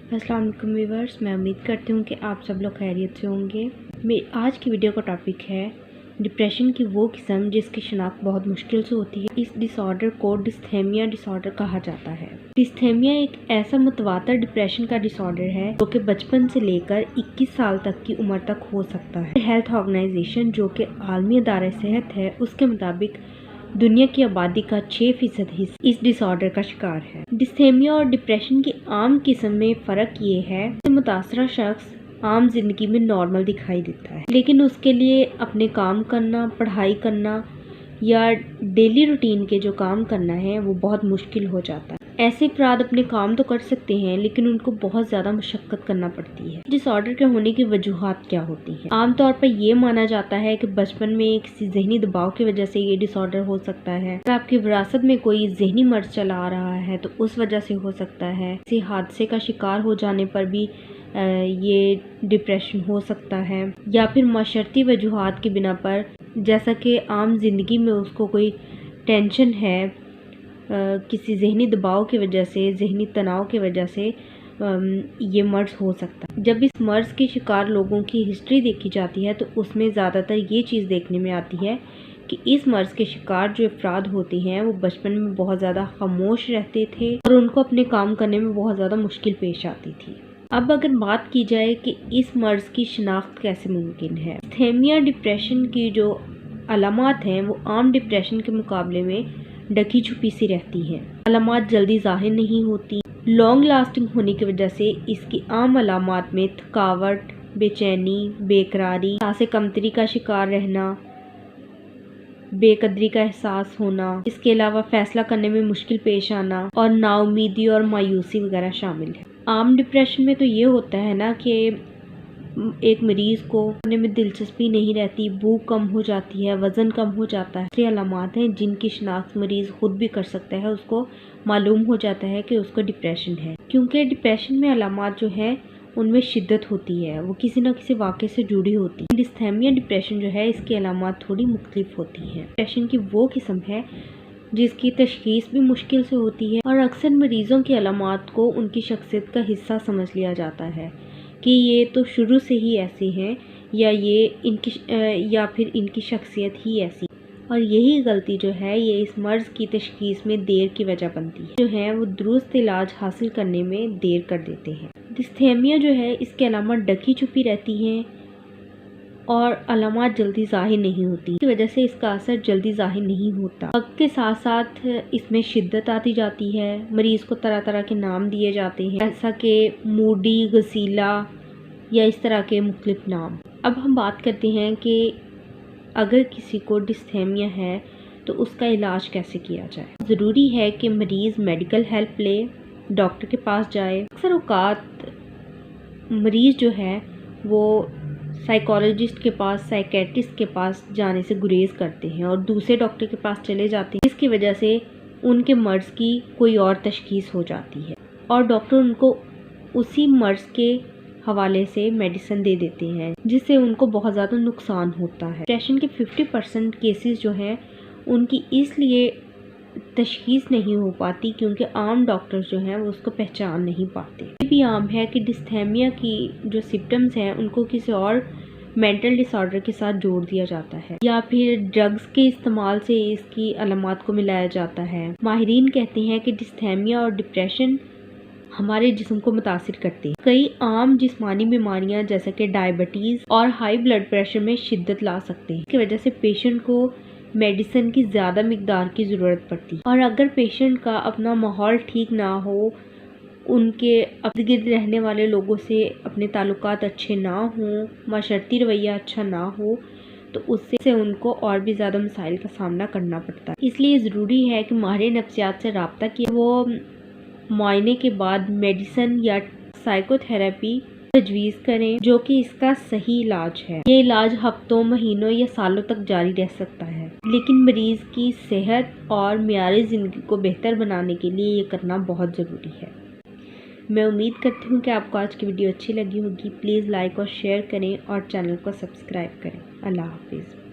अस्सलाम वालेकुम व्यूअर्स, मैं उम्मीद करती हूँ कि आप सब लोग खैरियत से होंगे। आज की वीडियो का टॉपिक है डिप्रेशन की वो किस्म जिसकी शिनाख्त बहुत मुश्किल से होती है। इस डिसऑर्डर को डिस्थेमिया डिसऑर्डर कहा जाता है। डिस्थेमिया एक ऐसा मुतवातर डिप्रेशन का डिसऑर्डर है जो कि बचपन से लेकर 21 साल तक की उम्र तक हो सकता है। हेल्थ ऑर्गेनाइजेशन जो कि आलमी इदारे सेहत है, उसके मुताबिक दुनिया की आबादी का 6% हिस्सा इस डिसऑर्डर का शिकार है। डिस्थेमिया और डिप्रेशन की आम किस्म में फ़र्क ये है कि मुतासरा शख्स आम जिंदगी में नॉर्मल दिखाई देता है, लेकिन उसके लिए अपने काम करना, पढ़ाई करना या डेली रूटीन के जो काम करना है वो बहुत मुश्किल हो जाता है। ऐसे अफराद अपने काम तो कर सकते हैं लेकिन उनको बहुत ज़्यादा मशक्क़त करना पड़ती है। डिसऑर्डर के होने की वजूहात क्या होती हैं? आमतौर पर ये माना जाता है कि बचपन में किसी जहनी दबाव की वजह से ये डिसऑर्डर हो सकता है। अगर आपकी विरासत में कोई जहनी मर्ज चला आ रहा है तो उस वजह से हो सकता है। किसी हादसे का शिकार हो जाने पर भी ये डिप्रेशन हो सकता है, या फिर माशरती वजूहात की बिना पर, जैसा कि आम जिंदगी में उसको कोई टेंशन है, किसी जहनी दबाव की वजह से, जहनी तनाव की वजह से ये मर्ज हो सकता है। जब इस मर्ज के शिकार लोगों की हिस्ट्री देखी जाती है तो उसमें ज़्यादातर ये चीज़ देखने में आती है कि इस मर्ज के शिकार जो अफराद होते हैं वो बचपन में बहुत ज़्यादा खामोश रहते थे और उनको अपने काम करने में बहुत ज़्यादा मुश्किल पेश आती थी। अब अगर बात की जाए कि इस मर्ज की शिनाख्त कैसे मुमकिन है, डिस्थेमिया डिप्रेशन की जो अलामात हैं वो आम डिप्रेशन के मुकाबले में ढकी छुपी सी रहती हैं। अलामात जल्दी जाहिर नहीं होती। लॉन्ग लास्टिंग होने की वजह से इसकी आम अलामात में थकावट, बेचैनी, बेकरारी, सांसें कमतरी का शिकार रहना, बेकदरी का एहसास होना, इसके अलावा फैसला करने में मुश्किल पेश आना और नाउमीदी और मायूसी वगैरह शामिल है। आम डिप्रेशन में तो ये होता है ना कि एक मरीज को पढ़ने में दिलचस्पी नहीं रहती, भूख कम हो जाती है, वजन कम हो जाता है। ये अलामात हैं जिनकी शिनाख्त मरीज खुद भी कर सकता है, उसको मालूम हो जाता है कि उसको डिप्रेशन है। क्योंकि डिप्रेशन में अलामात जो है उनमें शिद्दत होती है, वो किसी न किसी वाक़े से जुड़ी होती है। डिस्थेमिया डिप्रेशन जो है इसकी अलामात थोड़ी मुख्तलिफ होती हैं। डिप्रेशन की वो किस्म है जिसकी तशखीस भी मुश्किल से होती है और अक्सर मरीजों की अलामात को उनकी शख्सियत का हिस्सा समझ लिया जाता है कि ये तो शुरू से ही ऐसे हैं या फिर इनकी शख्सियत ही ऐसी। और यही गलती जो है ये इस मर्ज की तशखीस में देर की वजह बनती है, जो है वो दुरुस्त इलाज हासिल करने में देर कर देते हैं। डिस्थेमिया जो है इसके अलामात ढकी छुपी रहती हैं और अलामात जल्दी ज़ाहिर नहीं होती, इसकी वजह से इसका असर जल्दी ज़ाहिर नहीं होता। वक्त के साथ साथ इसमें शिद्दत आती जाती है। मरीज को तरह तरह के नाम दिए जाते हैं, जैसा कि मूडी, गसीला या इस तरह के मुख्तलिफ नाम। अब हम बात करते हैं कि अगर किसी को डिस्थेमिया है तो उसका इलाज कैसे किया जाए। ज़रूरी है कि मरीज़ मेडिकल हेल्प ले, डॉक्टर के पास जाए। अक्सर औक़ात मरीज़ जो है वो साइकोलॉजिस्ट के पास, साइकेट्रिस्ट के पास जाने से गुरेज करते हैं और दूसरे डॉक्टर के पास चले जाते हैं, जिसकी वजह से उनके मर्ज़ की कोई और तशखीस हो जाती है और डॉक्टर उनको उसी मर्ज़ के हवाले से मेडिसिन दे देते हैं, जिससे उनको बहुत ज़्यादा नुकसान होता है। डिप्रेशन के 50% केसेस जो हैं उनकी इसलिए तशखीस नहीं हो पाती क्योंकि आम डॉक्टर्स जो हैं वो उसको पहचान नहीं पाते। ये भी आम है कि डिस्थेमिया की जो सिम्टम्स हैं उनको किसी और मेंटल डिसऑर्डर के साथ जोड़ दिया जाता है या फिर ड्रग्स के इस्तेमाल से इसकी अलामात को मिलाया जाता है। माहिरीन कहते हैं कि डिस्थेमिया और डिप्रेशन हमारे जिस्म को मुतासिर करते हैं। कई आम जिस्मानी बीमारियां जैसे कि डायबिटीज़ और हाई ब्लड प्रेशर में शिद्दत ला सकते हैं। इसकी वजह से पेशेंट को मेडिसिन की ज़्यादा मिकदार की ज़रूरत पड़ती है और अगर पेशेंट का अपना माहौल ठीक ना हो, उनके इर्द गिर्द रहने वाले लोगों से अपने ताल्लुकात अच्छे ना हों, माशरती रवैया अच्छा ना हो, तो उससे उनको और भी ज़्यादा मसाइल का सामना करना पड़ता है। इसलिए ज़रूरी है कि माहिर नफ्सियात से रब्ता किया, वो मुआयने के बाद मेडिसिन या साइकोथेरेपी तजवीज़ करें जो कि इसका सही इलाज है। ये इलाज हफ्तों, महीनों या सालों तक जारी रह सकता है, लेकिन मरीज़ की सेहत और मियारी ज़िंदगी को बेहतर बनाने के लिए ये करना बहुत ज़रूरी है। मैं उम्मीद करती हूँ कि आपको आज की वीडियो अच्छी लगी होगी। प्लीज़ लाइक और शेयर करें और चैनल को सब्सक्राइब करें। अल्लाह हाफिज़।